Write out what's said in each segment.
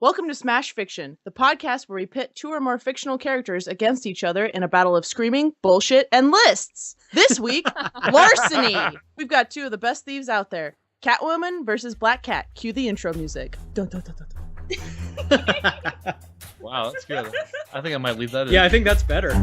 Welcome to Smash Fiction, the podcast where we pit two or more fictional characters against each other in a battle of screaming, bullshit, and lists. This week, larceny. We've got two of the best thieves out there. Catwoman versus Black Cat. Cue the intro music. Dun, dun, dun, dun, dun. Wow, that's good. I think I might leave that in. Yeah, I think that's better.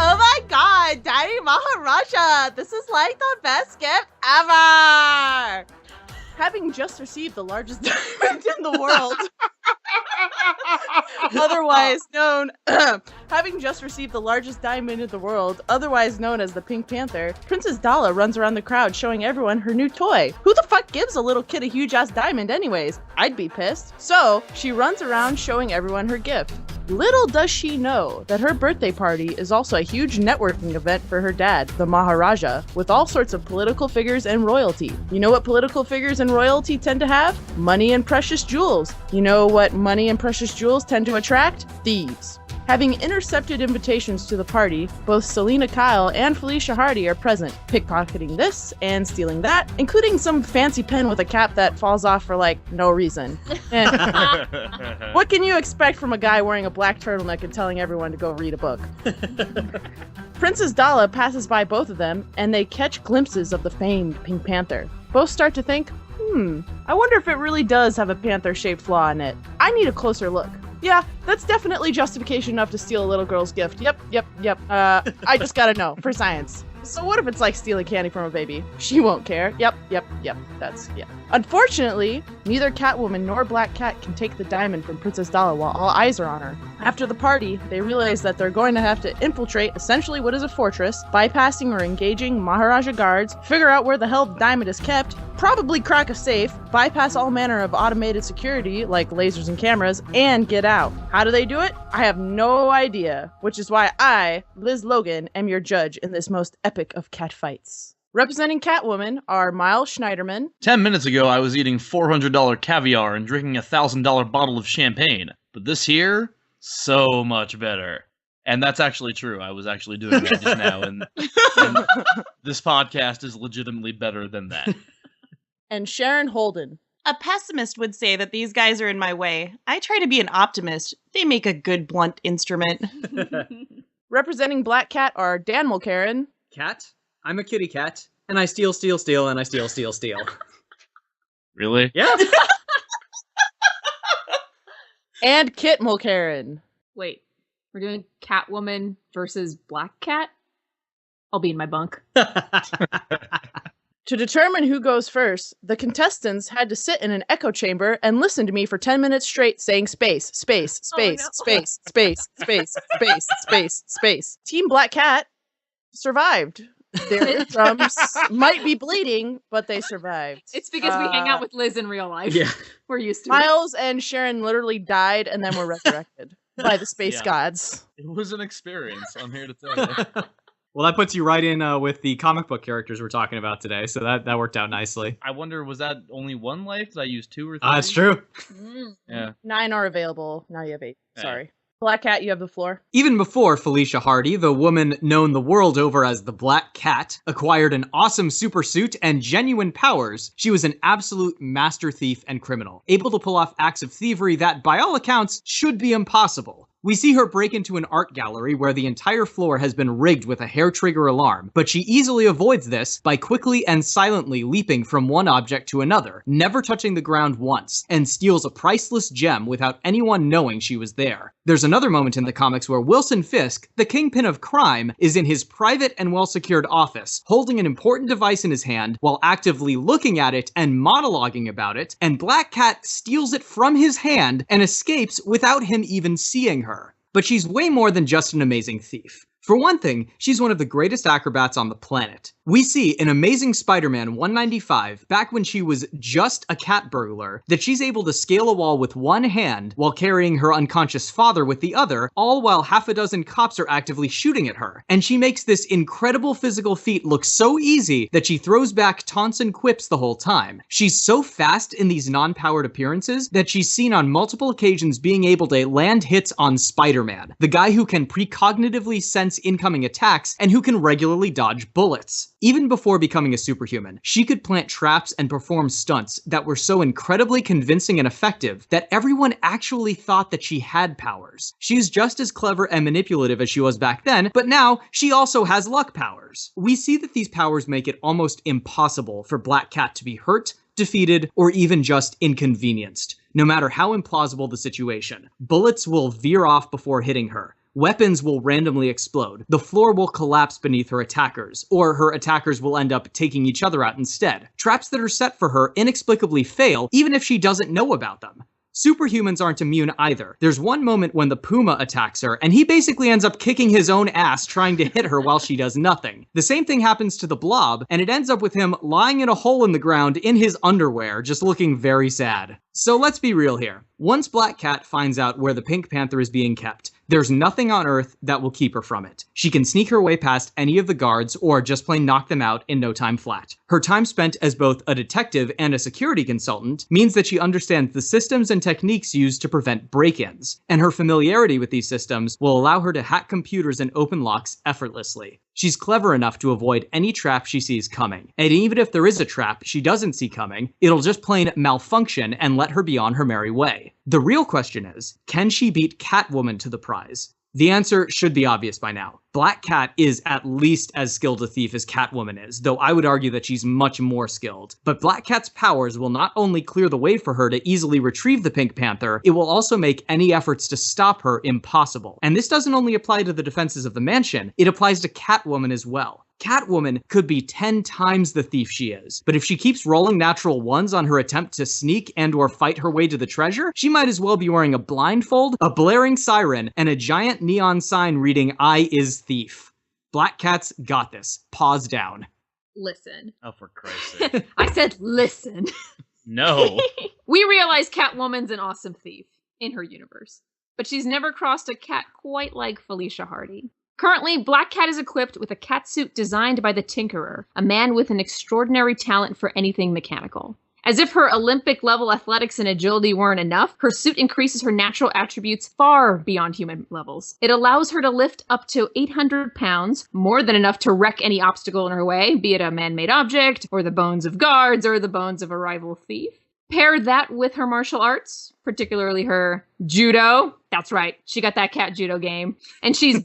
Oh my god, Daddy Maharaja! This is like the best gift ever! Having just received the largest diamond in the world, otherwise known as the Pink Panther, Princess Dala runs around the crowd showing everyone her new toy. Who the fuck gives a little kid a huge-ass diamond anyways? I'd be pissed. So, she runs around showing everyone her gift. Little does she know that her birthday party is also a huge networking event for her dad, the Maharaja, with all sorts of political figures and royalty. You know what political figures and royalty tend to have? Money and precious jewels. You know what money and precious jewels tend to attract? Thieves. Having intercepted invitations to the party, both Selina Kyle and Felicia Hardy are present, pickpocketing this and stealing that, including some fancy pen with a cap that falls off for, no reason. What can you expect from a guy wearing a black turtleneck and telling everyone to go read a book? Princess Dala passes by both of them, and they catch glimpses of the famed Pink Panther. Both start to think, I wonder if it really does have a panther-shaped flaw in it. I need a closer look. Yeah, that's definitely justification enough to steal a little girl's gift. Yep. I just gotta know, for science. So what if it's like stealing candy from a baby? She won't care. Yep. Unfortunately, neither Catwoman nor Black Cat can take the diamond from Princess Dala while all eyes are on her. After the party, they realize that they're going to have to infiltrate essentially what is a fortress, bypassing or engaging Maharaja guards, figure out where the hell the diamond is kept, probably crack a safe, bypass all manner of automated security like lasers and cameras, and get out. How do they do it? I have no idea, which is why I, Liz Logan, am your judge in this most epic of catfights. Representing Catwoman are Miles Schneiderman. 10 minutes ago, I was eating $400 caviar and drinking a $1,000 bottle of champagne. But this here, so much better. And that's actually true. I was actually doing that just now. And this podcast is legitimately better than that. And Sharon Holden. A pessimist would say that these guys are in my way. I try to be an optimist. They make a good blunt instrument. Representing Black Cat are Dan Mulcairn. Cat? I'm a kitty cat, and I steal, and I steal. Really? Yeah. And Kit Mulcairn. Wait, we're doing Catwoman versus Black Cat? I'll be in my bunk. To determine who goes first, the contestants had to sit in an echo chamber and listen to me for 10 minutes straight saying space. Team Black Cat survived. Their eardrums might be bleeding, but they survived. It's because we hang out with Liz in real life. Yeah. We're used to Miles and Sharon literally died and then were resurrected by the space gods. It was an experience, I'm here to tell you. Well, that puts you right in with the comic book characters we're talking about today, so that worked out nicely. I wonder, was that only one life? Did I use 2 or 3? That's true. Yeah. 9 are available. Now you have 8. Sorry. Black Cat, you have the floor. Even before Felicia Hardy, the woman known the world over as the Black Cat, acquired an awesome supersuit and genuine powers, she was an absolute master thief and criminal, able to pull off acts of thievery that, by all accounts, should be impossible. We see her break into an art gallery where the entire floor has been rigged with a hair trigger alarm, but she easily avoids this by quickly and silently leaping from one object to another, never touching the ground once, and steals a priceless gem without anyone knowing she was there. There's another moment in the comics where Wilson Fisk, the kingpin of crime, is in his private and well-secured office, holding an important device in his hand while actively looking at it and monologuing about it, and Black Cat steals it from his hand and escapes without him even seeing her. But she's way more than just an amazing thief. For one thing, she's one of the greatest acrobats on the planet. We see in Amazing Spider-Man 195, back when she was just a cat burglar, that she's able to scale a wall with one hand while carrying her unconscious father with the other, all while half a dozen cops are actively shooting at her. And she makes this incredible physical feat look so easy that she throws back taunts and quips the whole time. She's so fast in these non-powered appearances that she's seen on multiple occasions being able to land hits on Spider-Man, the guy who can precognitively sense incoming attacks and who can regularly dodge bullets. Even before becoming a superhuman, she could plant traps and perform stunts that were so incredibly convincing and effective that everyone actually thought that she had powers. She's just as clever and manipulative as she was back then, but now she also has luck powers. We see that these powers make it almost impossible for Black Cat to be hurt, defeated, or even just inconvenienced. No matter how implausible the situation, bullets will veer off before hitting her. Weapons will randomly explode, the floor will collapse beneath her attackers, or her attackers will end up taking each other out instead. Traps that are set for her inexplicably fail, even if she doesn't know about them. Superhumans aren't immune either. There's one moment when the Puma attacks her, and he basically ends up kicking his own ass trying to hit her while she does nothing. The same thing happens to the Blob, and it ends up with him lying in a hole in the ground in his underwear, just looking very sad. So let's be real here. Once Black Cat finds out where the Pink Panther is being kept, there's nothing on Earth that will keep her from it. She can sneak her way past any of the guards or just plain knock them out in no time flat. Her time spent as both a detective and a security consultant means that she understands the systems and techniques used to prevent break-ins, and her familiarity with these systems will allow her to hack computers and open locks effortlessly. She's clever enough to avoid any trap she sees coming, and even if there is a trap she doesn't see coming, it'll just plain malfunction and let her be on her merry way. The real question is, can she beat Catwoman to the prize? The answer should be obvious by now. Black Cat is at least as skilled a thief as Catwoman is, though I would argue that she's much more skilled. But Black Cat's powers will not only clear the way for her to easily retrieve the Pink Panther, it will also make any efforts to stop her impossible. And this doesn't only apply to the defenses of the mansion, it applies to Catwoman as well. Catwoman could be 10 times the thief she is, but if she keeps rolling natural ones on her attempt to sneak and or fight her way to the treasure, she might as well be wearing a blindfold, a blaring siren, and a giant neon sign reading "I is thief." Black Cat's got this. Pause down. Listen. Oh, for Christ's sake. I said listen. No. We realize Catwoman's an awesome thief in her universe, but she's never crossed a cat quite like Felicia Hardy. Currently, Black Cat is equipped with a catsuit designed by the Tinkerer, a man with an extraordinary talent for anything mechanical. As if her Olympic-level athletics and agility weren't enough, her suit increases her natural attributes far beyond human levels. It allows her to lift up to 800 pounds, more than enough to wreck any obstacle in her way, be it a man-made object, or the bones of guards, or the bones of a rival thief. Pair that with her martial arts, particularly her judo. That's right, she got that cat judo game. And she's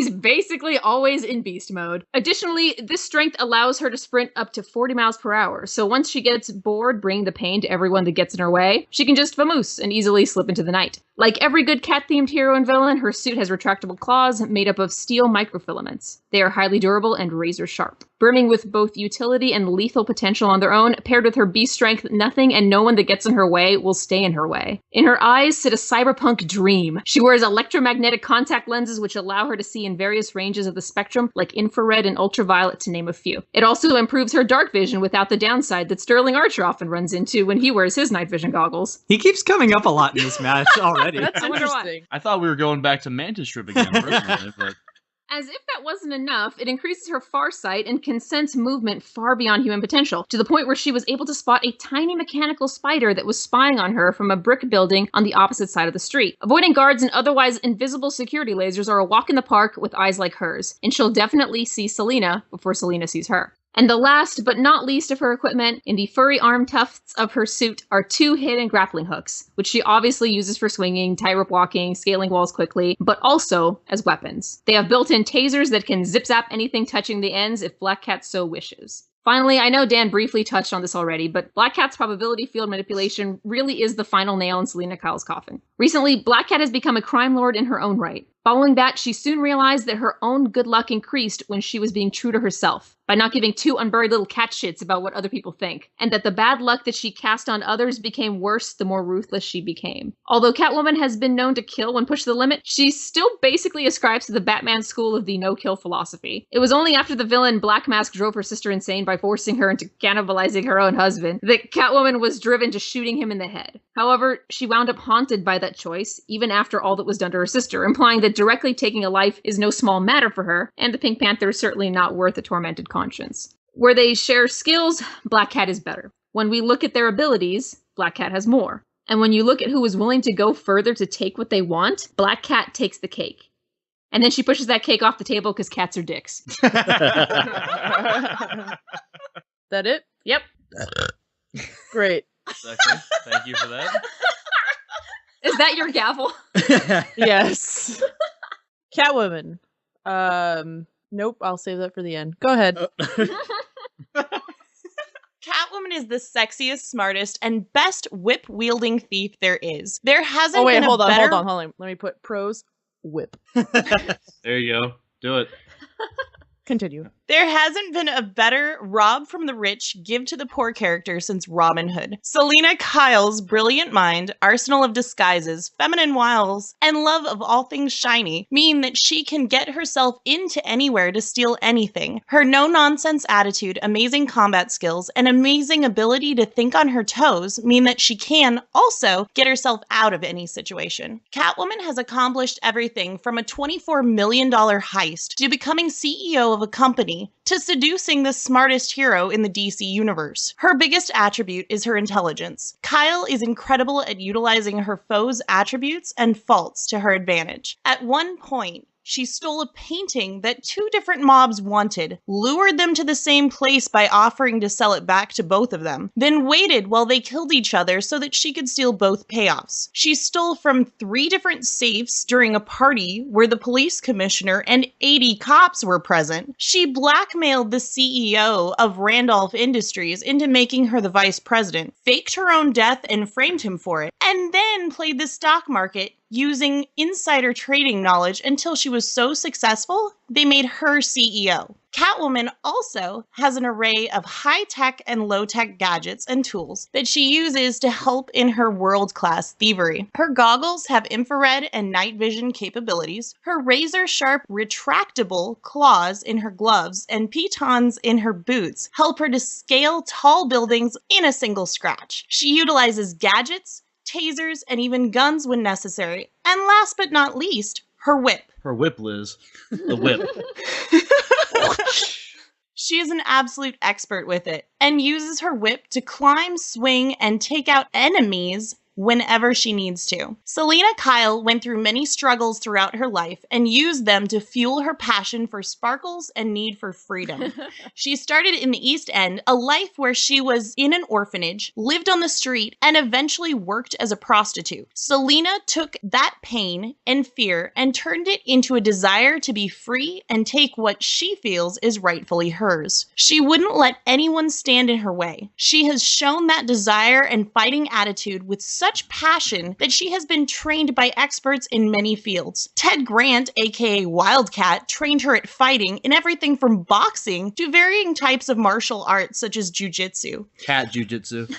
basically always in beast mode. Additionally, this strength allows her to sprint up to 40 miles per hour. So once she gets bored bringing the pain to everyone that gets in her way, she can just vamoose and easily slip into the night. Like every good cat-themed hero and villain, her suit has retractable claws made up of steel microfilaments. They are highly durable and razor sharp. Brimming with both utility and lethal potential on their own, paired with her beast strength, nothing and no one that gets in her way will stay in her way. In her eyes sit a cyberpunk dream. She wears electromagnetic contact lenses which allow her to see in various ranges of the spectrum, like infrared and ultraviolet to name a few. It also improves her dark vision without the downside that Sterling Archer often runs into when he wears his night vision goggles. He keeps coming up a lot in this match already. That's I wonder why. interesting. I thought we were going back to Mantis Strip again, personally, but As if that wasn't enough, it increases her far sight and can sense movement far beyond human potential, to the point where she was able to spot a tiny mechanical spider that was spying on her from a brick building on the opposite side of the street. Avoiding guards and otherwise invisible security lasers are a walk in the park with eyes like hers, and she'll definitely see Selina before Selina sees her. And the last but not least of her equipment, in the furry arm tufts of her suit, are 2 hidden grappling hooks, which she obviously uses for swinging, tightrope walking, scaling walls quickly, but also as weapons. They have built-in tasers that can zip-zap anything touching the ends if Black Cat so wishes. Finally, I know Dan briefly touched on this already, but Black Cat's probability field manipulation really is the final nail in Selina Kyle's coffin. Recently, Black Cat has become a crime lord in her own right. Following that, she soon realized that her own good luck increased when she was being true to herself. by not giving two unburied little cat shits about what other people think, and that the bad luck that she cast on others became worse the more ruthless she became. Although Catwoman has been known to kill when pushed to the limit, she still basically ascribes to the Batman school of the no-kill philosophy. It was only after the villain Black Mask drove her sister insane by forcing her into cannibalizing her own husband that Catwoman was driven to shooting him in the head. However, she wound up haunted by that choice, even after all that was done to her sister, implying that directly taking a life is no small matter for her, and the Pink Panther is certainly not worth a tormented conscience. Where they share skills, Black Cat is better. When we look at their abilities, Black Cat has more. And when you look at who is willing to go further to take what they want, Black Cat takes the cake. And then she pushes that cake off the table because cats are dicks. That it? Yep. Great. Second. Thank you for that. Is that your gavel? Yes. Catwoman. Nope, I'll save that for the end. Go ahead. Catwoman is the sexiest, smartest, and best whip-wielding thief there is. There hasn't Oh wait, been hold a on, better... hold on. Let me put pros. Whip. There you go. Do it. Continue. There hasn't been a better rob from the rich, give to the poor character since Robin Hood. Selina Kyle's brilliant mind, arsenal of disguises, feminine wiles, and love of all things shiny mean that she can get herself into anywhere to steal anything. Her no-nonsense attitude, amazing combat skills, and amazing ability to think on her toes mean that she can also get herself out of any situation. Catwoman has accomplished everything from a $24 million heist to becoming CEO of a company to seducing the smartest hero in the DC universe. Her biggest attribute is her intelligence. Kyle is incredible at utilizing her foes' attributes and faults to her advantage. At one point, she stole a painting that two different mobs wanted, lured them to the same place by offering to sell it back to both of them, then waited while they killed each other so that she could steal both payoffs. She stole from 3 different safes during a party where the police commissioner and 80 cops were present. She blackmailed the CEO of Randolph Industries into making her the vice president, faked her own death and framed him for it, and then played the stock market using insider trading knowledge until she was so successful, they made her CEO. Catwoman also has an array of high-tech and low-tech gadgets and tools that she uses to help in her world-class thievery. Her goggles have infrared and night vision capabilities, her razor-sharp retractable claws in her gloves and pitons in her boots help her to scale tall buildings in a single scratch. She utilizes gadgets, tasers, and even guns when necessary. And last but not least, her whip. Her whip, Liz. The whip. She is an absolute expert with it and uses her whip to climb, swing, and take out enemies whenever she needs to. Selina Kyle went through many struggles throughout her life and used them to fuel her passion for sparkles and need for freedom. She started in the East End, a life where she was in an orphanage, lived on the street, and eventually worked as a prostitute. Selina took that pain and fear and turned it into a desire to be free and take what she feels is rightfully hers. She wouldn't let anyone stand in her way. She has shown that desire and fighting attitude with such passion that she has been trained by experts in many fields. Ted Grant, aka Wildcat, trained her at fighting in everything from boxing to varying types of martial arts such as jujitsu. Cat jujitsu.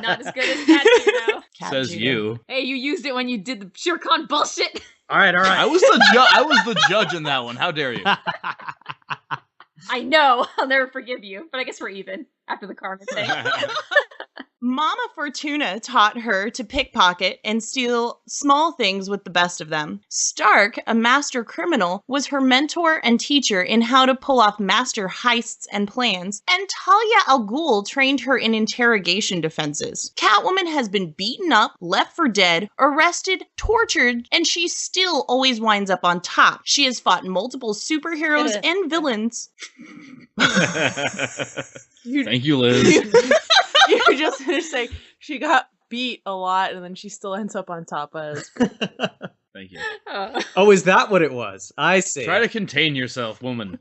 Not as good as cat, you know. Says you. Hey, you used it when you did the Shirkan bullshit. All right. I was the judge in that one. How dare you? I know. I'll never forgive you, but I guess we're even after the karma thing. Mama Fortuna taught her to pickpocket and steal small things with the best of them. Stark, a master criminal, was her mentor and teacher in how to pull off master heists and plans, and Talia al Ghul trained her in interrogation defenses. Catwoman has been beaten up, left for dead, arrested, tortured, and she still always winds up on top. She has fought multiple superheroes and villains. Thank you, Liz. You're just gonna say she got beat a lot and then she still ends up on top as. Thank you. Oh, is that what it was? I see. Try to contain yourself, woman.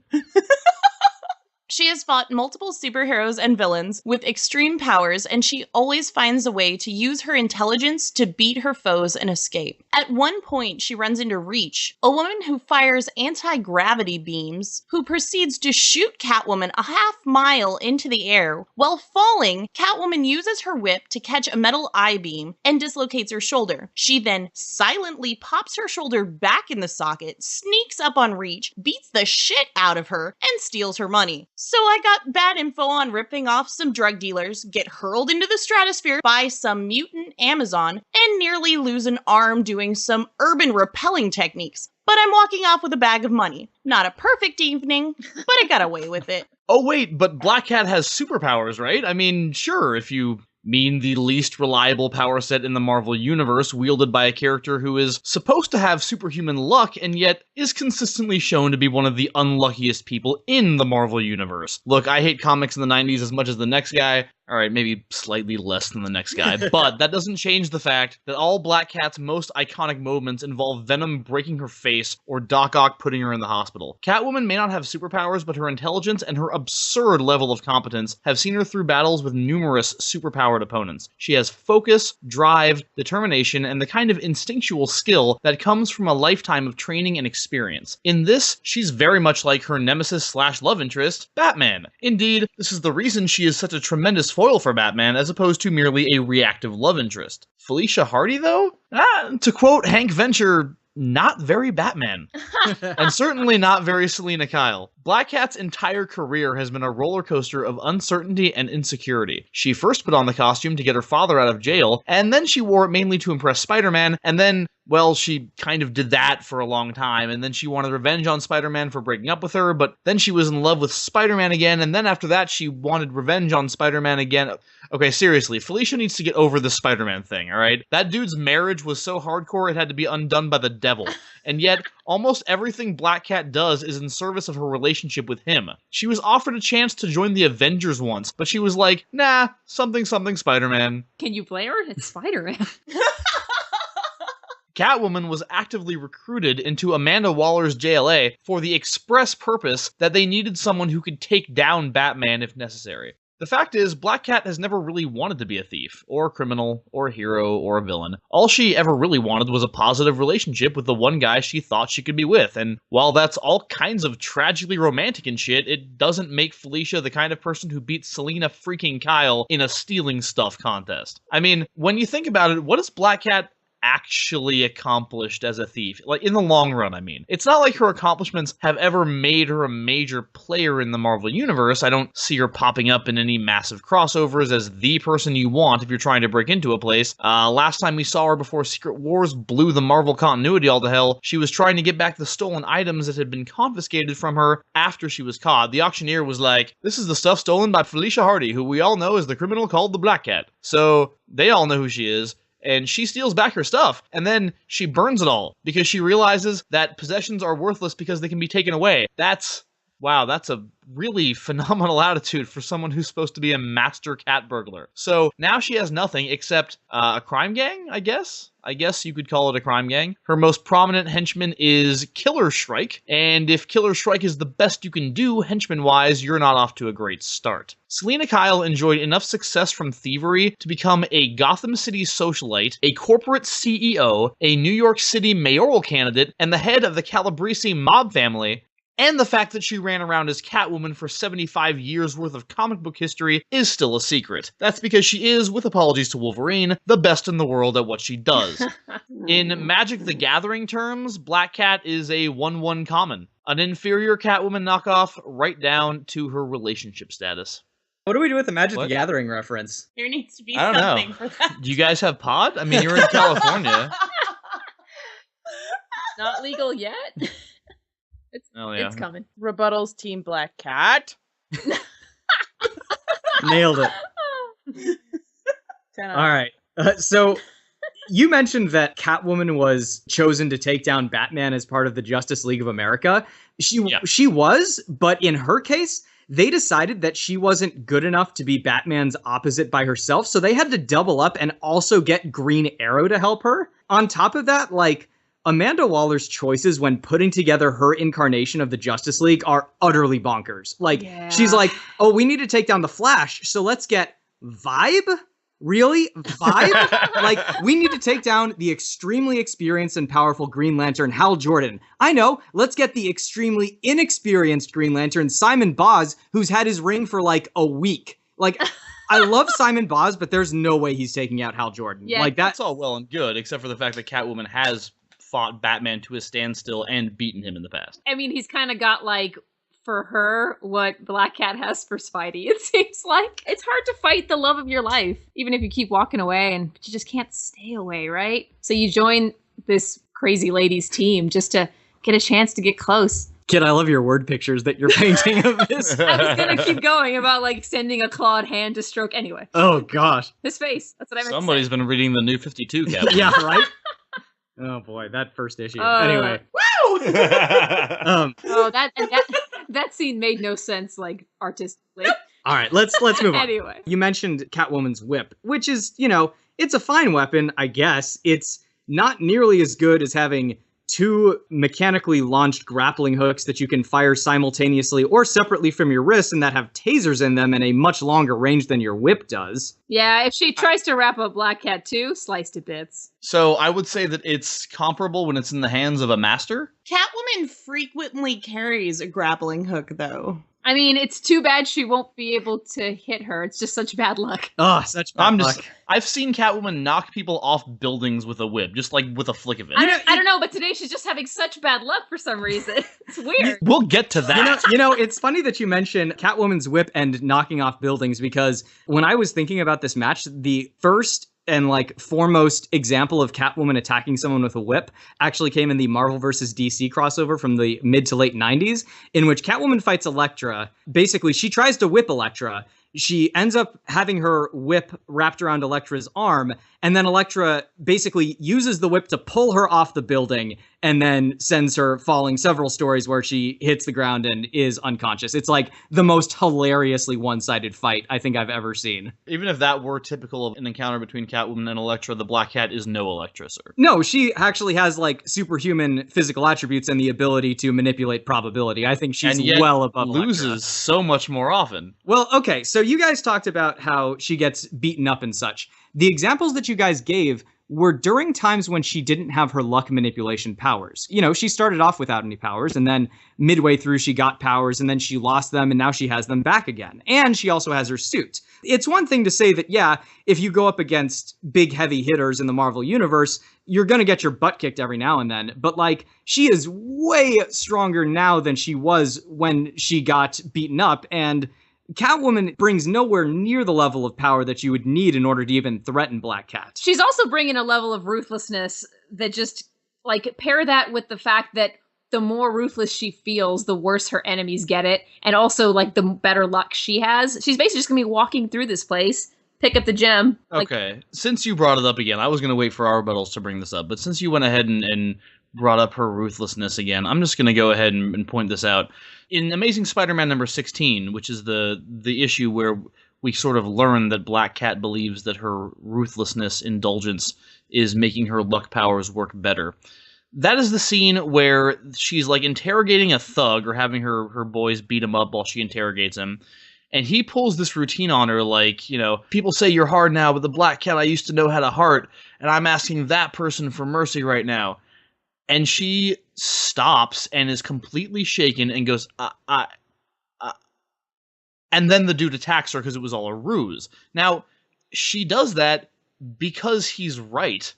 She has fought multiple superheroes and villains with extreme powers, and she always finds a way to use her intelligence to beat her foes and escape. At one point, she runs into Reach, a woman who fires anti-gravity beams, who proceeds to shoot Catwoman a half-mile into the air. While falling, Catwoman uses her whip to catch a metal I-beam and dislocates her shoulder. She then silently pops her shoulder back in the socket, sneaks up on Reach, beats the shit out of her, and steals her money. So I got bad info on ripping off some drug dealers, get hurled into the stratosphere by some mutant Amazon, and nearly lose an arm doing some urban rappelling techniques. But I'm walking off with a bag of money. Not a perfect evening, but I got away with it. Oh wait, but Black Cat has superpowers, right? I mean, sure, if you mean the least reliable power set in the Marvel Universe, wielded by a character who is supposed to have superhuman luck and yet is consistently shown to be one of the unluckiest people in the Marvel Universe. Look, I hate comics in the 90s as much as the next guy. Alright, maybe slightly less than the next guy, but that doesn't change the fact that all Black Cat's most iconic moments involve Venom breaking her face or Doc Ock putting her in the hospital. Catwoman may not have superpowers, but her intelligence and her absurd level of competence have seen her through battles with numerous superpowered opponents. She has focus, drive, determination, and the kind of instinctual skill that comes from a lifetime of training and experience. In this, she's very much like her nemesis/love interest, Batman. Indeed, this is the reason she is such a tremendous foil for Batman as opposed to merely a reactive love interest. Felicia Hardy, though? To quote Hank Venture, not very Batman. And certainly not very Selina Kyle. Black Cat's entire career has been a roller coaster of uncertainty and insecurity. She first put on the costume to get her father out of jail, and then she wore it mainly to impress Spider-Man, and then, well, she kind of did that for a long time, and then she wanted revenge on Spider-Man for breaking up with her, but then she was in love with Spider-Man again, and then after that she wanted revenge on Spider-Man again. Okay, seriously, Felicia needs to get over the Spider-Man thing, alright? That dude's marriage was so hardcore it had to be undone by the devil, and yet almost everything Black Cat does is in service of her relationship with him. She was offered a chance to join the Avengers once, but she was like, nah, something Spider-Man. Can you blame her? It's Spider-Man. Catwoman was actively recruited into Amanda Waller's JLA for the express purpose that they needed someone who could take down Batman if necessary. The fact is, Black Cat has never really wanted to be a thief, or a criminal, or a hero, or a villain. All she ever really wanted was a positive relationship with the one guy she thought she could be with, and while that's all kinds of tragically romantic and shit, it doesn't make Felicia the kind of person who beats Selina freaking Kyle in a stealing stuff contest. I mean, when you think about it, what does Black Cat actually accomplished as a thief? Like, in the long run, I mean. It's not like her accomplishments have ever made her a major player in the Marvel Universe. I don't see her popping up in any massive crossovers as the person you want if you're trying to break into a place. Last time we saw her before Secret Wars blew the Marvel continuity all to hell, she was trying to get back the stolen items that had been confiscated from her after she was caught. The auctioneer was like, this is the stuff stolen by Felicia Hardy, who we all know is the criminal called the Black Cat. So, they all know who she is. And she steals back her stuff, and then she burns it all, because she realizes that possessions are worthless because they can be taken away. Wow, that's a really phenomenal attitude for someone who's supposed to be a master cat burglar. So now she has nothing except a crime gang, I guess? I guess you could call it a crime gang. Her most prominent henchman is Killer Shrike, and if Killer Shrike is the best you can do henchman-wise, you're not off to a great start. Selina Kyle enjoyed enough success from thievery to become a Gotham City socialite, a corporate CEO, a New York City mayoral candidate, and the head of the Calabrese mob family. And the fact that she ran around as Catwoman for 75 years worth of comic book history is still a secret. That's because she is, with apologies to Wolverine, the best in the world at what she does. In Magic the Gathering terms, Black Cat is a 1/1 common. An inferior Catwoman knockoff right down to her relationship status. What do we do with the Magic the Gathering reference? There needs to be I don't something know. for that. Do you guys have pod? I mean, you're in California. Not legal yet. It's coming. Rebuttals Team Black Cat. Nailed it. 10 All right. So you mentioned that Catwoman was chosen to take down Batman as part of the Justice League of America. She was, but in her case, they decided that she wasn't good enough to be Batman's opposite by herself, so they had to double up and also get Green Arrow to help her. On top of that, like, Amanda Waller's choices when putting together her incarnation of the Justice League are utterly bonkers. Like, she's like, oh, we need to take down the Flash, so let's get Vibe? Really? Vibe? Like, we need to take down the extremely experienced and powerful Green Lantern, Hal Jordan. I know, let's get the extremely inexperienced Green Lantern, Simon Boz, who's had his ring for like a week. Like, I love Simon Boz, but there's no way he's taking out Hal Jordan. Yeah, like That's all well and good, except for the fact that Catwoman has fought Batman to a standstill and beaten him in the past. I mean, he's kind of got, like, for her, what Black Cat has for Spidey, it seems like. It's hard to fight the love of your life, even if you keep walking away, and you just can't stay away, right? So you join this crazy lady's team just to get a chance to get close. Kid, I love your word pictures that you're painting of this. I was gonna keep going about, like, extending a clawed hand to stroke. Anyway, Oh, gosh. his face. That's what I meant Somebody's to say. been reading the New 52, Catwoman. Yeah, right? Oh, boy, that first issue. Anyway. Oh, Um, that scene made no sense, like, artistically. all right, let's move on. Anyway. You mentioned Catwoman's whip, which is, it's a fine weapon, I guess. It's not nearly as good as having 2 mechanically launched grappling hooks that you can fire simultaneously or separately from your wrist and that have tasers in them and a much longer range than your whip does. Yeah, if she tries to wrap up Black Cat too, sliced to bits. So I would say that it's comparable when it's in the hands of a master. Catwoman frequently carries a grappling hook, though. I mean, it's too bad she won't be able to hit her. It's just such bad luck. Oh, such bad luck. I've seen Catwoman knock people off buildings with a whip, just like with a flick of it. I don't know, but today she's just having such bad luck for some reason. It's weird. We'll get to that. It's funny that you mention Catwoman's whip and knocking off buildings, because when I was thinking about this match, the first and foremost example of Catwoman attacking someone with a whip actually came in the Marvel vs. DC crossover from the mid to late 90s, in which Catwoman fights Elektra. Basically, she tries to whip Elektra. She ends up having her whip wrapped around Elektra's arm, and then Elektra basically uses the whip to pull her off the building and then sends her falling several stories where she hits the ground and is unconscious. It's like the most hilariously one-sided fight I think I've ever seen. Even if that were typical of an encounter between Catwoman and Elektra, the Black Cat is no Elektra, sir. No, she actually has superhuman physical attributes and the ability to manipulate probability. I think she's and yet well above loses Elektra. so much more often. Well, okay, so you guys talked about how she gets beaten up and such. The examples that you guys gave were during times when she didn't have her luck manipulation powers. She started off without any powers, and then midway through she got powers, and then she lost them, and now she has them back again. And she also has her suit. It's one thing to say that, yeah, if you go up against big, heavy hitters in the Marvel Universe, you're going to get your butt kicked every now and then. But, she is way stronger now than she was when she got beaten up, and Catwoman brings nowhere near the level of power that you would need in order to even threaten Black Cat. She's also bringing a level of ruthlessness that just, pair that with the fact that the more ruthless she feels, the worse her enemies get it. And also, the better luck she has. She's basically just going to be walking through this place, pick up the gem. Okay, since you brought it up again, I was going to wait for our rebuttals to bring this up. But since you went ahead and brought up her ruthlessness again, I'm just going to go ahead and point this out. In Amazing Spider-Man number 16, which is the issue where we sort of learn that Black Cat believes that her ruthlessness indulgence is making her luck powers work better. That is the scene where she's interrogating a thug or having her boys beat him up while she interrogates him. And he pulls this routine on her people say you're hard now, but the Black Cat I used to know had a heart, and I'm asking that person for mercy right now. And she stops and is completely shaken and goes, and then the dude attacks her because it was all a ruse. Now, she does that because he's right,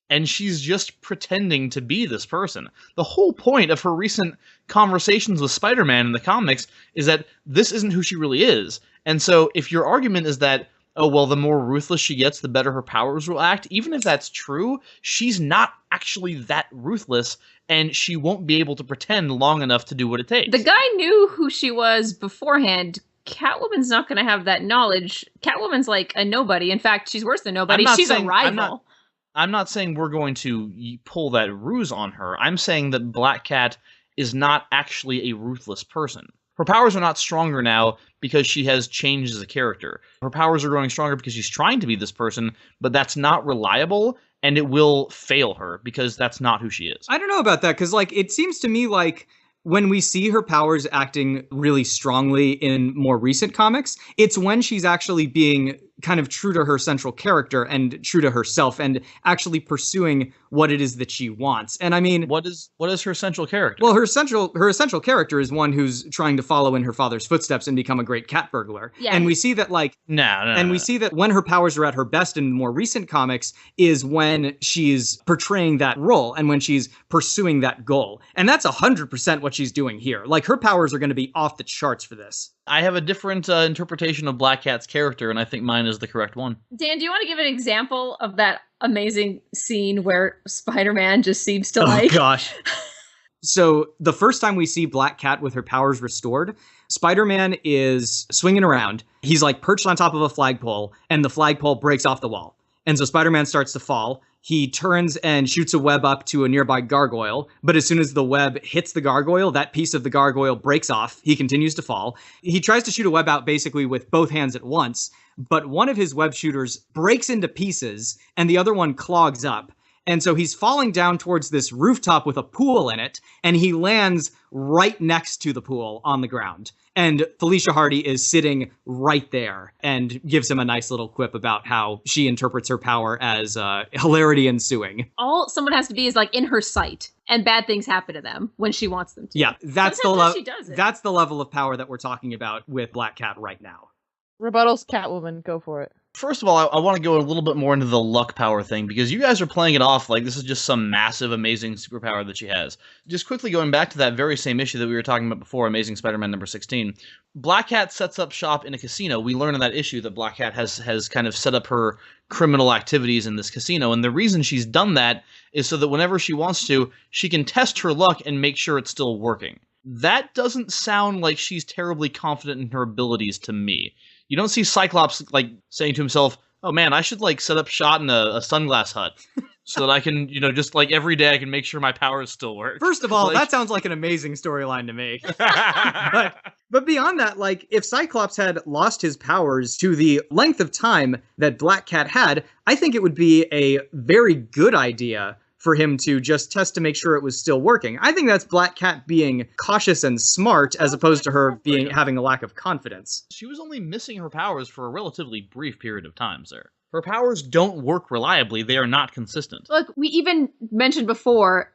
and she's just pretending to be this person. The whole point of her recent conversations with Spider-Man in the comics is that this isn't who she really is. And so if your argument is that, oh, well, the more ruthless she gets, the better her powers will act, even if that's true, she's not actually that ruthless, and she won't be able to pretend long enough to do what it takes. The guy knew who she was beforehand. Catwoman's not going to have that knowledge. Catwoman's a nobody. In fact, she's worse than nobody. She's a rival. I'm not saying we're going to pull that ruse on her. I'm saying that Black Cat is not actually a ruthless person. Her powers are not stronger now because she has changed as a character. Her powers are growing stronger because she's trying to be this person, but that's not reliable, and it will fail her because that's not who she is. I don't know about that, because like it seems to me like when we see her powers acting really strongly in more recent comics, it's when she's actually being kind of true to her central character and true to herself and actually pursuing what it is that she wants. And I mean, What is her central character? well, her essential character is one who's trying to follow in her father's footsteps and become a great cat burglar. Yeah. And we see that like we see that when her powers are at her best in more recent comics is when she's portraying that role and when she's pursuing that goal. And that's 100% what she's doing here. Like her powers are going to be off the charts for this. I have a different interpretation of Black Cat's character, and I think mine is the correct one. Dan, do you want to give an example of that amazing scene where Spider-Man just seems to like... Oh, gosh. So the first time we see Black Cat with her powers restored, Spider-Man is swinging around. He's like perched on top of a flagpole, and the flagpole breaks off the wall. And so Spider-Man starts to fall. He turns and shoots a web up to a nearby gargoyle, but as soon as the web hits the gargoyle, that piece of the gargoyle breaks off. He continues to fall. He tries to shoot a web out basically with both hands at once, but one of his web shooters breaks into pieces and the other one clogs up. And so he's falling down towards this rooftop with a pool in it, and he lands right next to the pool on the ground. And Felicia Hardy is sitting right there and gives him a nice little quip about how she interprets her power as hilarity ensuing. All someone has to be is like in her sight, and bad things happen to them when she wants them to. Yeah, that's Sometimes she does it. that's the level of power that we're talking about with Black Cat right now. Rebuttals, Catwoman, go for it. First of all, I want to go a little bit more into the luck power thing, because you guys are playing it off like this is just some massive, amazing superpower that she has. Just quickly going back to that very same issue that we were talking about before, Amazing Spider-Man number 16, Black Cat sets up shop in a casino. We learn in that issue that Black Cat has kind of set up her criminal activities in this casino, and the reason she's done that is so that whenever she wants to, she can test her luck and make sure it's still working. That doesn't sound like she's terribly confident in her abilities to me. You don't see Cyclops, like, saying to himself, oh man, I should, like, set up shop in a sunglass hut so that I can, just, like, every day I can make sure my powers still work. First of all, Like- that sounds like an amazing storyline to me. But beyond that, like, if Cyclops had lost his powers to the length of time that Black Cat had, I think it would be a very good idea for him to just test to make sure it was still working. I think that's Black Cat being cautious and smart as opposed to her having a lack of confidence. She was only missing her powers for a relatively brief period of time, sir. Her powers don't work reliably. They are not consistent. Look, we even mentioned before,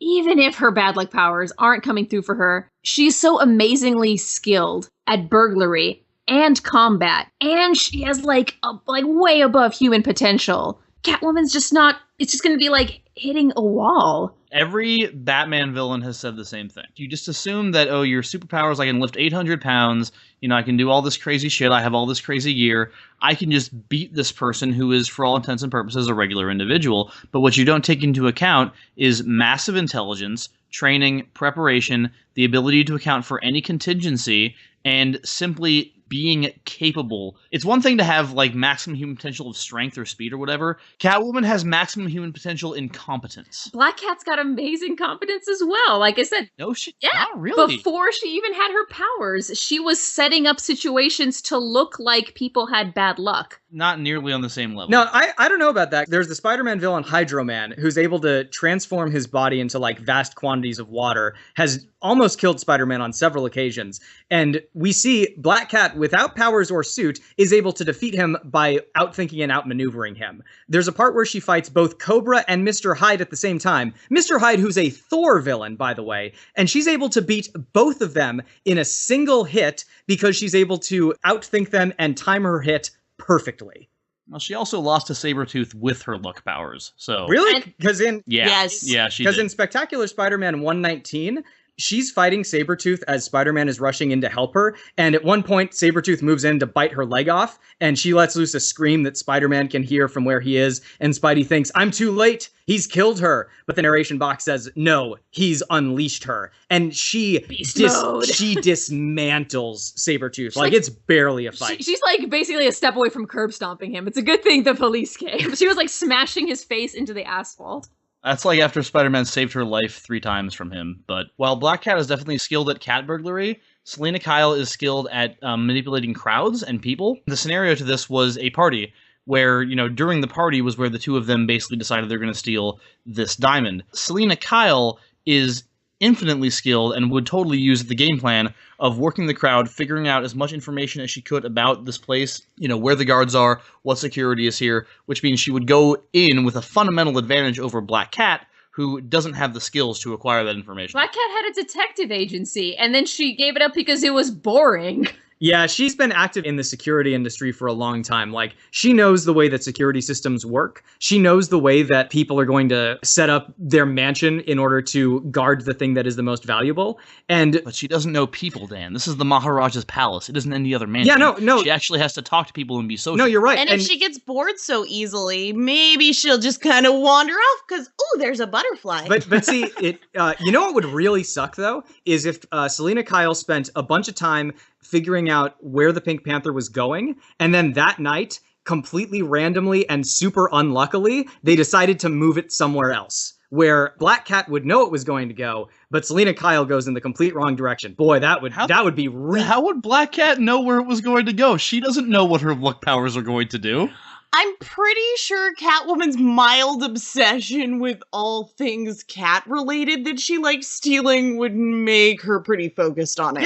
even if her bad luck powers aren't coming through for her, she's so amazingly skilled at burglary and combat, and she has like way above human potential. Catwoman's just not, it's just going to be like hitting a wall. Every Batman villain has said the same thing. You just assume that, oh, your superpowers, I can lift 800 pounds, I can do all this crazy shit, I have all this crazy gear, I can just beat this person who is, for all intents and purposes, a regular individual. But what you don't take into account is massive intelligence, training, preparation, the ability to account for any contingency, and simply being capable. It's one thing to have, like, maximum human potential of strength or speed or whatever. Catwoman has maximum human potential in competence. Black Cat's got amazing competence as well. Like I said, No shit, yeah, not really. before she even had her powers, she was setting up situations to look like people had bad luck. Not nearly on the same level. No, I don't know about that. There's the Spider-Man villain Hydro Man, who's able to transform his body into like vast quantities of water, has almost killed Spider-Man on several occasions. And we see Black Cat, without powers or suit, is able to defeat him by outthinking and outmaneuvering him. There's a part where she fights both Cobra and Mr. Hyde at the same time. Mr. Hyde, who's a Thor villain, by the way, and she's able to beat both of them in a single hit because she's able to outthink them and time her hit perfectly. Well, she also lost to Sabretooth with her luck powers, so... Really? Because in Yeah. Yes. Yeah, she Because did. in Spectacular Spider-Man 119, she's fighting Sabretooth as Spider-Man is rushing in to help her, and at one point, Sabretooth moves in to bite her leg off, and she lets loose a scream that Spider-Man can hear from where he is, and Spidey thinks, I'm too late, he's killed her. But the narration box says, no, he's unleashed her. And she she dismantles Sabretooth. Like, it's barely a fight. She's like basically a step away from curb stomping him. It's a good thing the police came. She was like smashing his face into the asphalt. That's like after Spider-Man saved her life 3 times from him. But while Black Cat is definitely skilled at cat burglary, Selina Kyle is skilled at manipulating crowds and people. The scenario to this was a party where, during the party was where the two of them basically decided they're going to steal this diamond. Selina Kyle is infinitely skilled and would totally use the game plan of working the crowd, figuring out as much information as she could about this place, where the guards are, what security is here, which means she would go in with a fundamental advantage over Black Cat, who doesn't have the skills to acquire that information. Black Cat had a detective agency, and then she gave it up because it was boring. Yeah, she's been active in the security industry for a long time. Like, she knows the way that security systems work. She knows the way that people are going to set up their mansion in order to guard the thing that is the most valuable. But she doesn't know people, Dan. This is the Maharaja's palace. It isn't any other mansion. Yeah, no. She actually has to talk to people and be social. No, you're right. And if she gets bored so easily, maybe she'll just kind of wander off because, there's a butterfly. But see, what would really suck, though, is if Selina Kyle spent a bunch of time figuring out where the Pink Panther was going, and then that night, completely randomly and super unluckily, they decided to move it somewhere else, where Black Cat would know it was going to go, but Selina Kyle goes in the complete wrong direction. Boy, that would be real. How would Black Cat know where it was going to go? She doesn't know what her luck powers are going to do. I'm pretty sure Catwoman's mild obsession with all things cat-related that she likes stealing would make her pretty focused on it.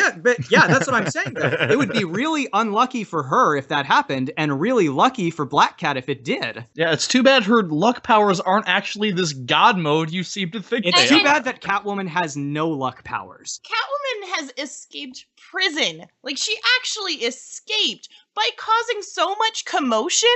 Yeah, that's what I'm saying, though. It would be really unlucky for her if that happened, and really lucky for Black Cat if it did. Yeah, it's too bad her luck powers aren't actually this god mode you seem to think It's too bad that Catwoman has no luck powers. Catwoman has escaped prison. Like, she actually escaped by causing so much commotion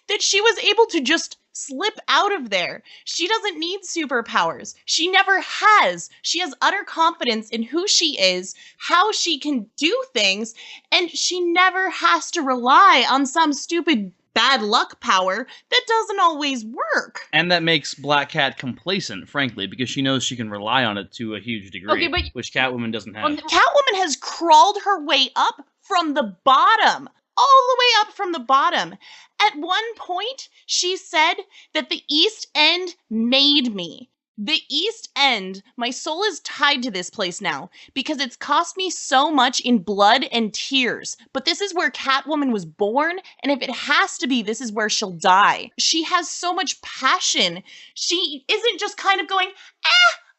that she was able to just slip out of there. She doesn't need superpowers. She never has. She has utter confidence in who she is, how she can do things, and she never has to rely on some stupid bad luck power that doesn't always work. And that makes Black Cat complacent, frankly, because she knows she can rely on it to a huge degree, which Catwoman doesn't have. Catwoman has crawled her way up from the bottom. All the way up from the bottom. At one point, she said that the East End made me. The East End, my soul is tied to this place now because it's cost me so much in blood and tears. But this is where Catwoman was born, and if it has to be, this is where she'll die. She has so much passion. She isn't just kind of going,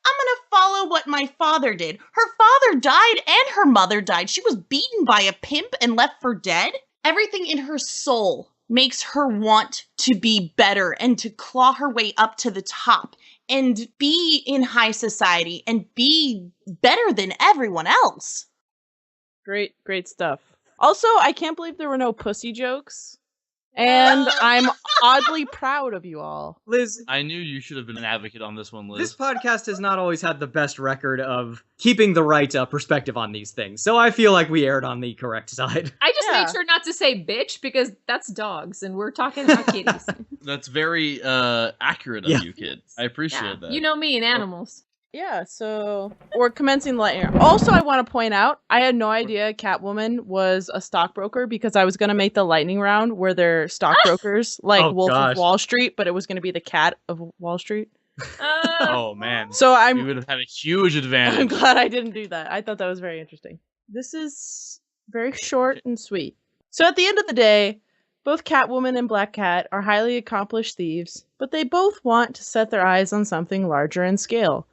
I'm gonna follow what my father did. Her father died and her mother died. She was beaten by a pimp and left for dead. Everything in her soul makes her want to be better and to claw her way up to the top and be in high society and be better than everyone else. Great stuff. Also, I can't believe there were no pussy jokes. And I'm oddly proud of you all. Liz, I knew you should have been an advocate on this one, Liz. This podcast has not always had the best record of keeping the right perspective on these things, so I feel like we erred on the correct side. I just made sure not to say bitch because that's dogs, and we're talking about kitties. That's very accurate of you, kid. I appreciate that. You know me and animals. Yeah, so we're commencing the lightning round. Also, I want to point out, I had no idea Catwoman was a stockbroker because I was going to make the lightning round where they're stockbrokers, like Wolf of Wall Street, but it was going to be the cat of Wall Street. Oh, man. So you would have had a huge advantage. I'm glad I didn't do that. I thought that was very interesting. This is very short and sweet. So at the end of the day, both Catwoman and Black Cat are highly accomplished thieves, but they both want to set their eyes on something larger in scale.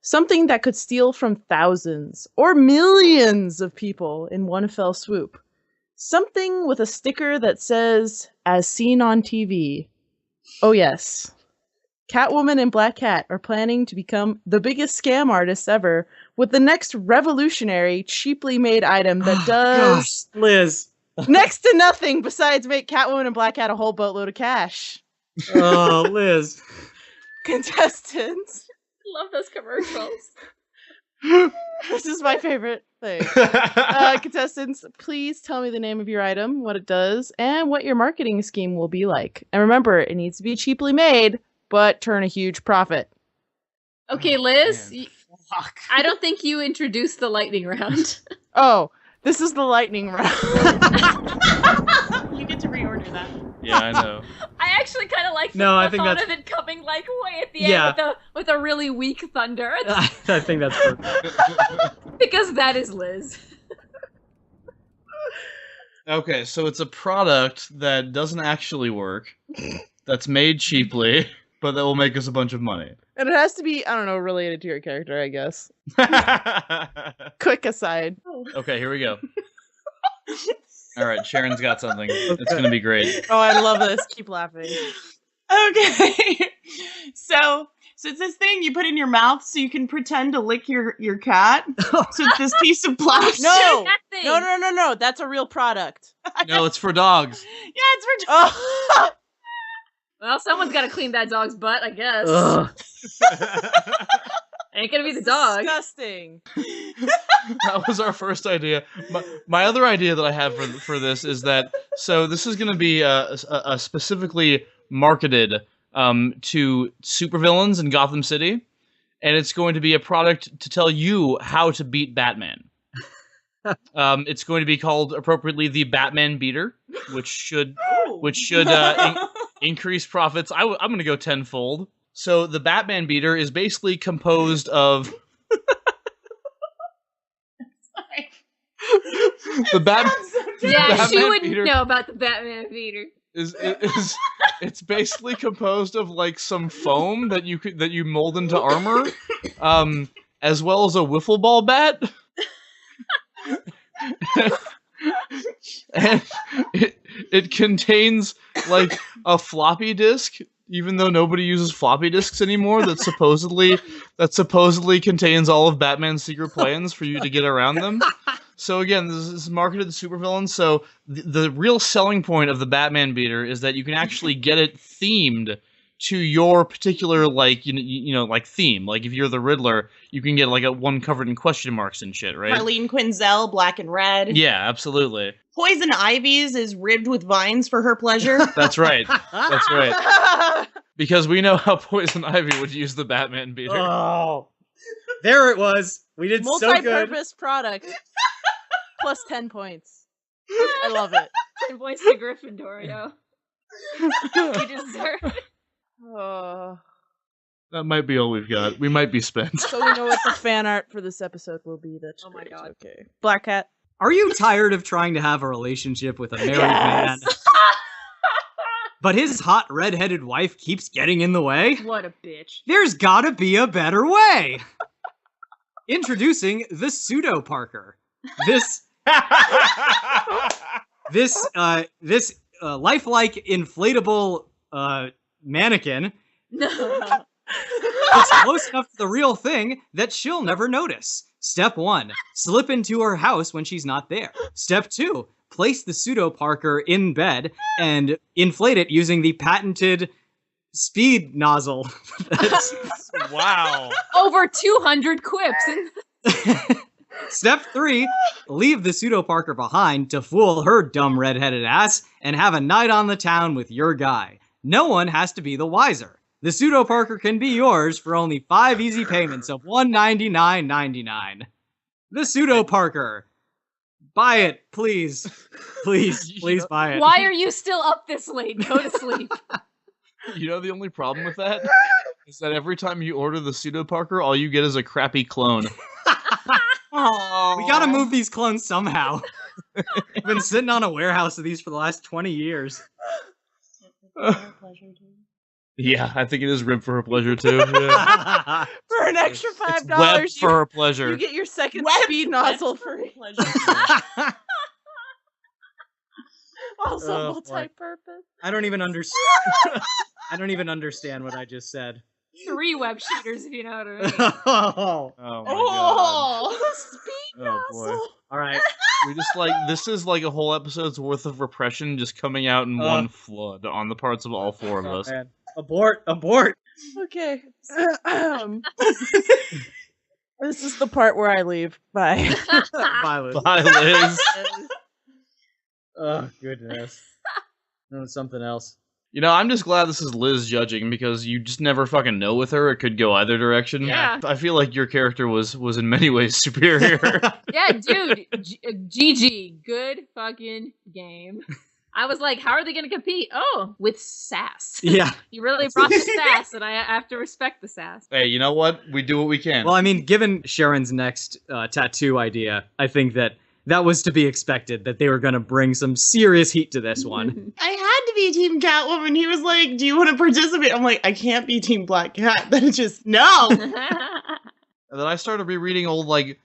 Something that could steal from thousands or millions of people in one fell swoop. Something with a sticker that says, as seen on TV. Oh yes. Catwoman and Black Cat are planning to become the biggest scam artists ever with the next revolutionary, cheaply made item that does Liz. next to nothing besides make Catwoman and Black Cat a whole boatload of cash. Oh, Liz. Contestants. Love those commercials. This is my favorite thing. Contestants, please tell me the name of your item, what it does, and what your marketing scheme will be like. And remember, it needs to be cheaply made, but turn a huge profit. Okay, Liz, Fuck. I don't think you introduced the lightning round. Oh, this is the lightning round. You get to reorder that. Yeah, I know. I actually kind of like the thought of it coming like way at the end with a really weak thunder. I think that's perfect. Because that is Liz. Okay, so it's a product that doesn't actually work, that's made cheaply, but that will make us a bunch of money. And it has to be, I don't know, related to your character, I guess. Quick aside. Okay, here we go. All right, Sharon's got something. It's going to be great. Oh, I love this. Keep laughing. Okay. So it's this thing you put in your mouth so you can pretend to lick your cat. So it's this piece of plastic. No. That thing. No. That's a real product. No, it's for dogs. Yeah, it's for dogs. Oh. Well, someone's got to clean that dog's butt, I guess. Ain't gonna be the dog. Disgusting. That was our first idea. My other idea that I have for this is that, so this is going to be a specifically marketed to supervillains in Gotham City, and it's going to be a product to tell you how to beat Batman. It's going to be called appropriately the Batman Beater, which should increase profits. I'm going to go tenfold. So the Batman Beater is basically composed of the Batman. Yeah, she Batman wouldn't Beater know about the Batman beater. It's basically composed of like some foam that you mold into armor, as well as a wiffle ball bat. And it contains like a floppy disk, even though nobody uses floppy disks anymore. That supposedly contains all of Batman's secret plans for you to get around them. So again, this is marketed to supervillains. So the real selling point of the Batman Beater is that you can actually get it themed to your particular like you know like theme. Like if you're the Riddler, you can get like a one covered in question marks and shit, right? Harleen Quinzel, black and red. Yeah, absolutely. Poison Ivy's is ribbed with vines for her pleasure. That's right. That's right. Because we know how Poison Ivy would use the Batman Beater. Oh, there it was. We did so good. Multi-purpose product. Plus 10 points. I love it. 10 points to Gryffindor, yo. You deserve it. Oh. That might be all we've got. We might be spent. So we know what the fan art for this episode will be. That's Oh my great. God. Okay. Black Cat. Are you tired of trying to have a relationship with a married man? But his hot red-headed wife keeps getting in the way? What a bitch. There's gotta be a better way! Introducing the Pseudo Parker. This lifelike inflatable mannequin No. is close enough to the real thing that she'll never notice. Step 1, slip into her house when she's not there. Step 2, place the Pseudo Parker in bed and inflate it using the patented speed nozzle. Wow. Over 200 quips. Step 3, leave the Pseudo Parker behind to fool her dumb redheaded ass and have a night on the town with your guy. No one has to be the wiser. The Pseudo Parker can be yours for only 5 easy payments of $199.99. The Pseudo Parker. Buy it, please. Please buy it. Why are you still up this late? Go to sleep. You know the only problem with that is that every time you order the Pseudo Parker, all you get is a crappy clone. Oh, we gotta move these clones somehow. I've been sitting on a warehouse of these for the last 20 years. Yeah, I think it is ribbed for her pleasure too. Yeah. For an extra It's $5, webbed for her pleasure. you get your second Web- speed nozzle free. Also Oh, boy. multi-purpose. I don't even understand. I don't even understand what I just said. 3 web shooters, if you know what I mean. Oh, Oh my Oh, speed god. Oh nozzle. boy. all right. We just like this is like a whole episode's worth of repression just coming out in one flood on the parts of all 4 of us. Man. Abort! Okay. This is the part where I leave. Bye. Bye, Liz. Bye, Liz. Oh, goodness. No, something else. You know, I'm just glad this is Liz judging because you just never fucking know with her. It could go either direction. Yeah. I feel like your character was in many ways superior. Yeah, dude. GG. Good fucking game. I was like, how are they going to compete? Oh, with sass. Yeah. You really brought the sass, and I have to respect the sass. Hey, you know what? We do what we can. Well, I mean, given Sharon's next tattoo idea, I think that that was to be expected, that they were going to bring some serious heat to this one. I had to be Team Catwoman. He was like, do you want to participate? I'm like, I can't be Team Black Cat. That is just, no. And then I started rereading old, like,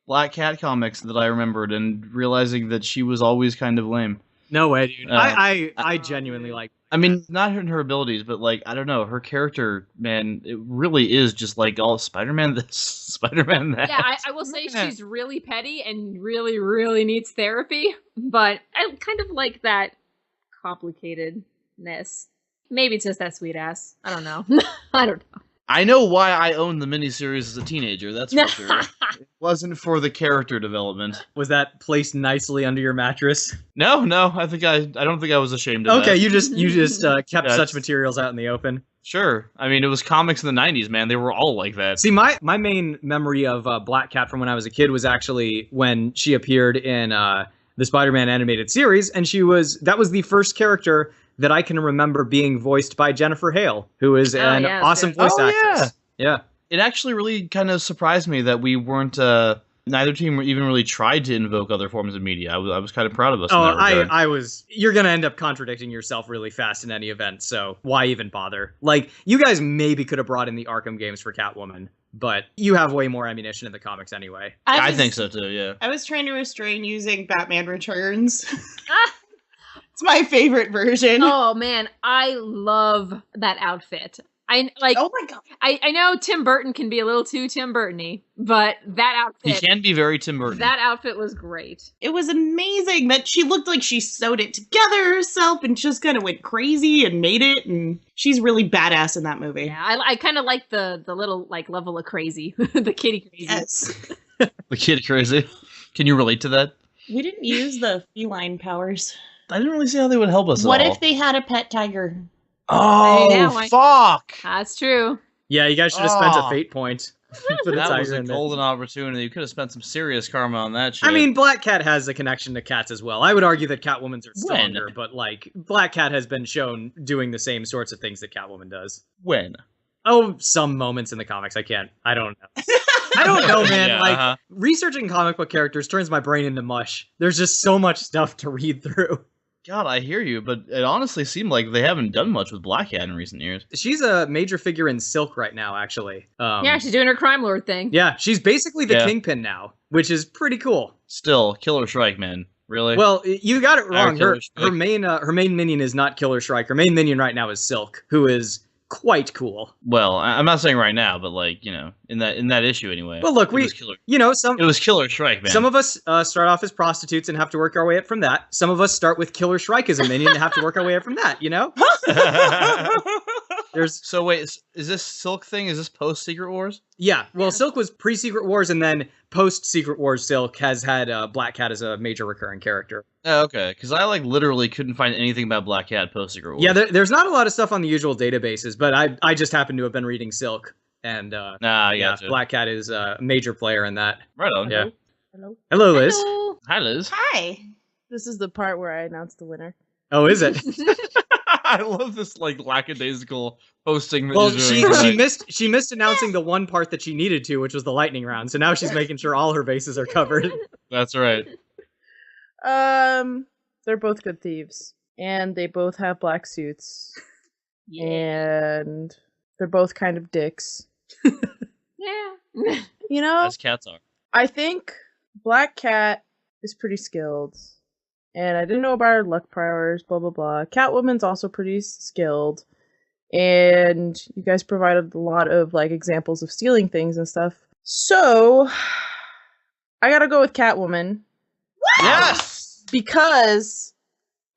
Black Cat comics that I remembered and realizing that she was always kind of lame. No way, dude. I genuinely like. I mean, not in her abilities, but, like, I don't know, her character, man, it really is just like all Spider-Man this, Spider-Man that. Yeah, I will say she's really petty and really, really needs therapy, but I kind of like that complicatedness. Maybe it's just that sweet ass. I don't know. I don't know. I know why I owned the miniseries as a teenager, that's for sure. It wasn't for the character development. Was that placed nicely under your mattress? No, I don't think I was ashamed of that. Okay, you just kept such materials out in the open. Sure. I mean, it was comics in the 90s, man. They were all like that. See, my main memory of Black Cat from when I was a kid was actually when she appeared in the Spider-Man animated series, and that was the first character that I can remember being voiced by Jennifer Hale, who is an awesome voice actress. Yeah. It actually really kind of surprised me that we weren't, neither team even really tried to invoke other forms of media. I was kind of proud of us. Oh, I was. You're going to end up contradicting yourself really fast in any event, so why even bother? Like, you guys maybe could have brought in the Arkham games for Catwoman, but you have way more ammunition in the comics anyway. I think so too, yeah. I was trying to restrain using Batman Returns. It's my favorite version. Oh man, I love that outfit. Oh my god. I know Tim Burton can be a little too Tim Burton-y, but that outfit. He can be very Tim Burton. That outfit was great. It was amazing that she looked like she sewed it together herself and just kind of went crazy and made it, and she's really badass in that movie. Yeah, I kind of like the little like level of crazy, the kitty crazy. Yes. The kid crazy. Can you relate to that? We didn't use the feline powers. I didn't really see how they would help us What at all. if they had a pet tiger? Oh, fuck! That's true. Yeah, you guys should have spent a fate point. For the That was tiger a in there. golden opportunity. You could have spent some serious karma on that shit. I mean, Black Cat has a connection to cats as well. I would argue that Catwoman's are stronger, but like Black Cat has been shown doing the same sorts of things that Catwoman does. when? Oh, some moments in the comics. I don't know. I don't know, man. Yeah, researching comic book characters turns my brain into mush. There's just so much stuff to read through. God, I hear you, but it honestly seemed like they haven't done much with Black Cat in recent years. She's a major figure in Silk right now, actually. Yeah, she's doing her crime lord thing. Yeah, she's basically the Kingpin now, which is pretty cool. Still, Killer Shrike, man. Really? Well, you got it wrong. Killer Her main minion is not Killer Shrike. Her main minion right now is Silk, who is quite cool. Well, I'm not saying right now, but like, you know, in that issue anyway. Well, look, it was Killer Shrike, man. Some of us start off as prostitutes and have to work our way up from that. Some of us start with Killer Shrike as a minion and have to work our way up from that, you know? So wait, is this Silk thing? Is this post Secret Wars? Yeah, well, Silk was pre-Secret Wars, and then post-Secret Wars Silk has had Black Cat as a major recurring character. Oh, okay, because I like literally couldn't find anything about Black Cat post Secret Wars. Yeah, there's not a lot of stuff on the usual databases, but I just happen to have been reading Silk, and Black Cat is a major player in that. Right on. Yeah. Hello, Liz. Hello. Hi, Liz. Hi. This is the part where I announce the winner. Oh, is it? I love this like lackadaisical hosting. That Well, you're doing. she missed announcing the one part that she needed to, which was the lightning round. So now she's making sure all her bases are covered. That's right. They're both good thieves, and they both have black suits, and they're both kind of dicks. Yeah. You know, As cats are. I think Black Cat is pretty skilled, and I didn't know about her luck powers, blah blah blah. Catwoman's also pretty skilled, and you guys provided a lot of like examples of stealing things and stuff. So I gotta go with Catwoman. Yes! Because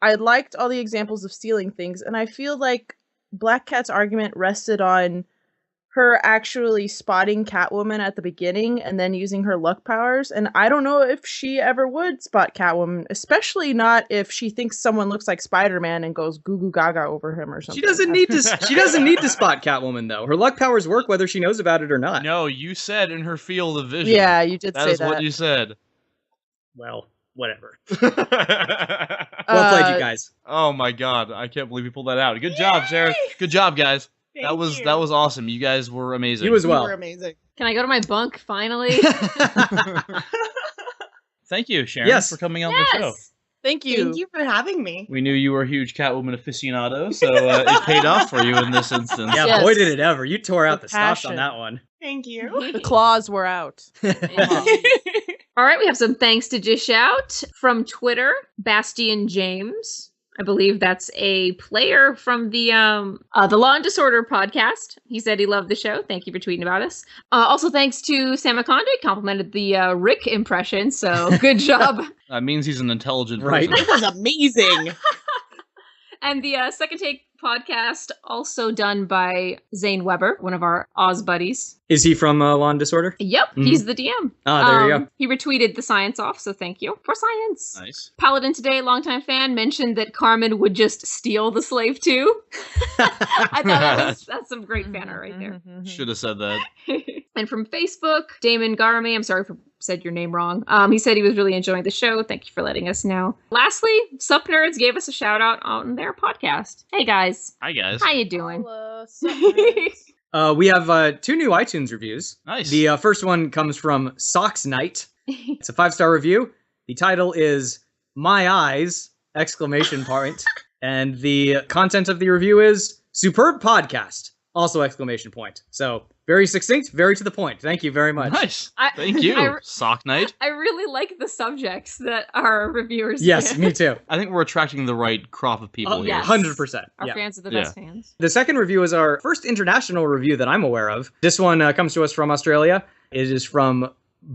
I liked all the examples of stealing things, and I feel like Black Cat's argument rested on her actually spotting Catwoman at the beginning and then using her luck powers, and I don't know if she ever would spot Catwoman, especially not if she thinks someone looks like Spider-Man and goes goo goo gaga over him or something. She doesn't need to spot Catwoman though. Her luck powers work whether she knows about it or not. No, you said in her field of vision. Yeah, you did say that. That is what you said. Well, whatever. Well Well played, you guys. Oh my god, I can't believe you pulled that out. Good job, Sarah. Good job, guys. That was awesome. You guys were amazing. You as well. You were amazing. Can I go to my bunk finally? thank you, Sharon, Yes. for coming on the show. Yes. Thank you. Thank you for having me. We knew you were a huge Catwoman aficionado, so it paid off for you in this instance. Yeah, Yes. boy did it ever. You tore out The the stops on passion. that one. Thank you. The claws were out. All right, we have some thanks to dish out from Twitter. Bastian James, I believe that's a player from the Law and Disorder podcast. He said he loved the show. Thank you for tweeting about us. Also, thanks to Sam Akonde, complimented the Rick impression. So good job. That means he's an intelligent Right. person. It was amazing. And the Second Take podcast, also done by Zane Weber, one of our Oz buddies. Is he from Law and Disorder? Yep, he's the DM. Ah, there you go. He retweeted the science off, so thank you for science. Nice. Paladin Today, longtime fan, mentioned that Carmen would just steal the slave too. I thought that's some great fan art right there. Should have said that. And from Facebook, Damon Garame, I'm sorry if I said your name wrong. He said he was really enjoying the show. Thank you for letting us know. Lastly, Sup Nerds gave us a shout out on their podcast. Hey guys, Hi, guys. how you doing? Hello, suckers. We have 2 new iTunes reviews. Nice. The first one comes from Socks Knight. It's a 5-star review. The title is "My Eyes!" exclamation point, and the content of the review is "Superb podcast!" also exclamation point. So very succinct, very to the point. Thank you very much. Nice. I- Thank you, I- Sock Knight. I really like the subjects that our reviewers Yes, give. me too. I think we're attracting the right crop of people Oh, here. yes. 100%. Our Yeah. fans are the Yeah. best fans. The second review is our first international review that I'm aware of. This one comes to us from Australia. It is from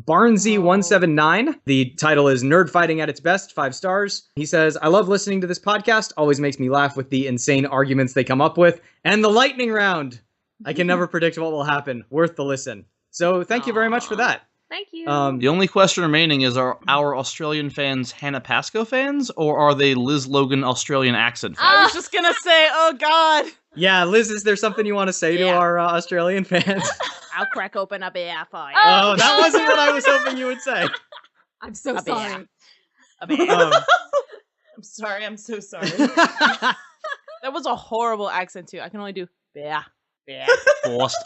Barnsey179. The title is Nerd Fighting at its Best, 5 stars. He says, I love listening to this podcast. Always makes me laugh with the insane arguments they come up with. And the lightning round. I can never predict what will happen. Worth the listen. So thank you very much for that. Thank you. The only question remaining is, are our Australian fans Hannah Pascoe fans, or are they Liz Logan Australian accent fans? I was just gonna say, oh god. Yeah, Liz, is there something you want to say to Yeah. our Australian fans? I'll crack open a beer for you. Oh, that wasn't what I was hoping you would say. I'm so A beer. sorry. A beer. Um, I'm sorry. I'm so sorry. That was a horrible accent too. I can only do beer. Beer.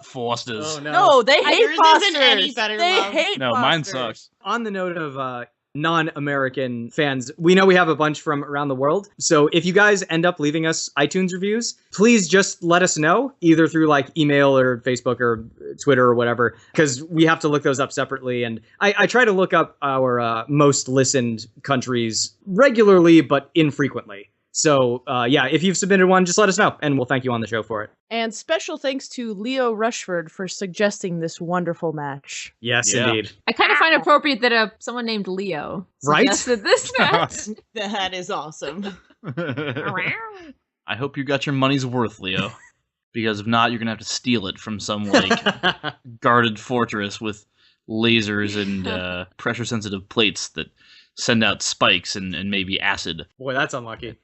Forsters. oh, no. No, they hate Yours Fosters. isn't any better, They love. hate No, mine Fosters. sucks. On the note of non-American fans, we know we have a bunch from around the world. So if you guys end up leaving us iTunes reviews, please just let us know, either through like email or Facebook or Twitter or whatever, because we have to look those up separately. And I try to look up our most listened countries regularly, but infrequently. So yeah, if you've submitted one, just let us know, and we'll thank you on the show for it. And special thanks to Leo Rushford for suggesting this wonderful match. Yes, Yeah. indeed. I kind of find it appropriate that someone named Leo Right? suggested this match. That is awesome. I hope you got your money's worth, Leo. Because if not, you're gonna have to steal it from some like guarded fortress with lasers and pressure-sensitive plates that send out spikes and maybe acid. Boy, that's unlucky.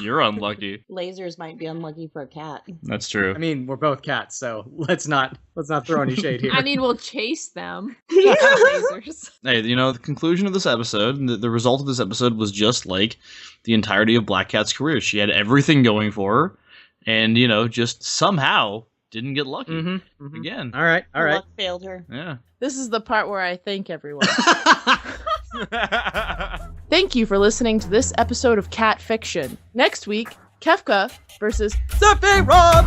You're unlucky. Lasers might be unlucky for a cat. That's true. I mean, we're both cats, so let's not throw any shade here. I mean, we'll chase them. Lasers. Hey, you know, the conclusion of this episode, the result of this episode was just like the entirety of Black Cat's career. She had everything going for her, and, you know, just somehow didn't get lucky. Again. All right. Luck failed her. Yeah. This is the part where I thank everyone. Thank you for listening to this episode of Cat Fiction. Next week, Kefka versus Surfing Rob.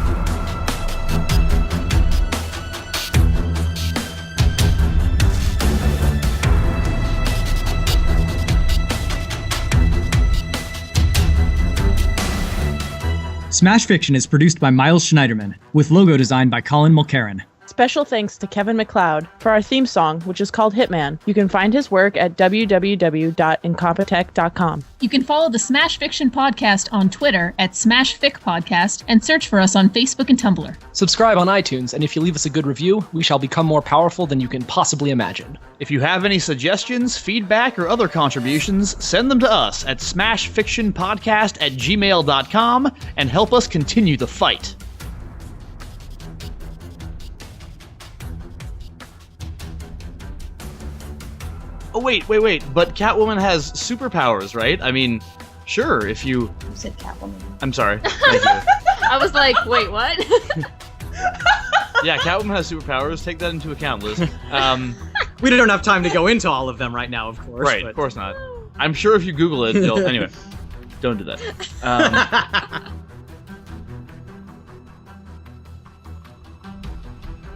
Smash Fiction is produced by Miles Schneiderman, with logo design by Colin Mulcairn. Special thanks to Kevin MacLeod for our theme song, which is called Hitman. You can find his work at www.incompetech.com. You can follow the Smash Fiction podcast on Twitter at SmashFicPodcast and search for us on Facebook and Tumblr. Subscribe on iTunes, and if you leave us a good review, we shall become more powerful than you can possibly imagine. If you have any suggestions, feedback, or other contributions, send them to us at smashfictionpodcast@gmail.com and help us continue the fight. Oh, wait. But Catwoman has superpowers, right? I mean, sure, if you... You said Catwoman. I'm sorry. Thank you. I was like, wait, what? Yeah, Catwoman has superpowers. Take that into account, Liz. We don't have time to go into all of them right now, of course. Right, of course not. I'm sure if you Google it, you'll... Anyway, don't do that.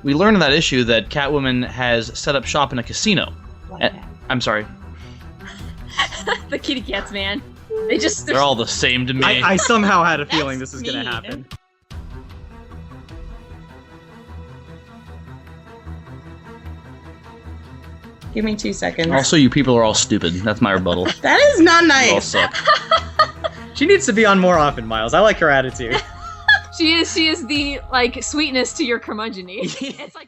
We learned in that issue that Catwoman has set up shop in a casino. I'm sorry. The kitty cats, man. They're all the same to me. I somehow had a feeling this was going to happen. Give me 2 seconds. Also, you people are all stupid. That's my rebuttal. That is not You all nice. suck. She needs to be on more often, Miles. I like her attitude. She is the, like, sweetness to your curmudgeon-y. It's like...